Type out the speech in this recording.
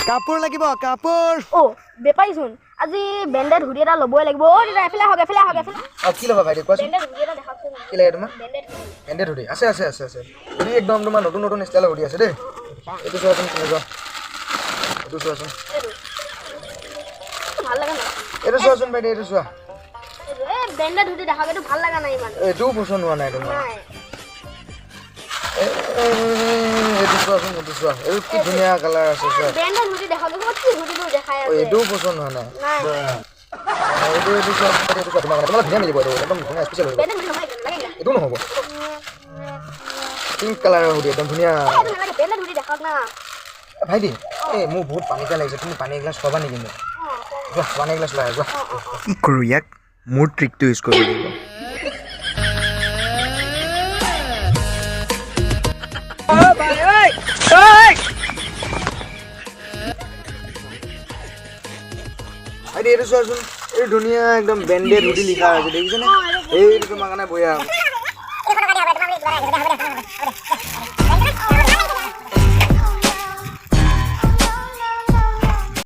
কাপোৰ লাগিব কাপোৰ ও বেপাৰী শুন আজি ব্যান্ডেড হুডি এটা লবই লাগিব ও দিদা এফালে আহক কি ল'বা ভাইটি কোৱাচোন ব্যান্ডেড হুডি এটা দেখাওক কি লাগে তোমাক ব্যান্ডেড হুডি ব্ৰেণ্ডেড হুডি আছে হুডি একদম তোমাৰ নতুন ষ্টাইলৰ হুডি আছে দেই এইটো চোৱাচোন কেনেকুৱা এইটো চোৱাচোন ভাল লাগা না এইটো চোৱাচোন ভাইটি এইটো চোৱা এ ব্যান্ডেড হুডি দেখাওক এইটো ভাল লাগা নাই ইমান এইটোও পচন্দ হোৱা নাই তোমাৰ নাই এইটো চোৱাচোন এইটো চোৱা এইটো কি ধুনীয়া কালাৰ আছে চোৱা ব্যান্ডেড হুডি দেখাওক কি হুডিটো দেখাই আছে এইটোও পচন্দ হোৱা নাই নাই এইটো চোৱা তোমাৰ ধুনীয়া মিলিব এইটো একদম ধুনীয়া স্পেচিয়েল হ'ব ব্যান্ডেড হুডি নহয় লাগে এইটো নহ'ব পিংক কালাৰৰ হুডি একদম ধুনীয়া এইটো নালাগে ব্যান্ডেড হুডি দেখাওক না ভাইটি এই মোৰ বহুত পানী পিয়াহ লাগিছে তুমি পানী এগিলাছ খোৱাবা নেকি মোক যোৱা পানী এগিলাছ লৈ আহা যোৱা কি কৰোঁ ইয়াক মোৰ ট্ৰিকটো ইউজ কৰিব লাগিব ভাইটি এইটো চোৱাচোন এইটো ধুনীয়া একদম ব্ৰেণ্ডেড হুডি লিখা আছে দেখিছেনে এইটো তোমাৰ কাৰণে বঢ়িয়া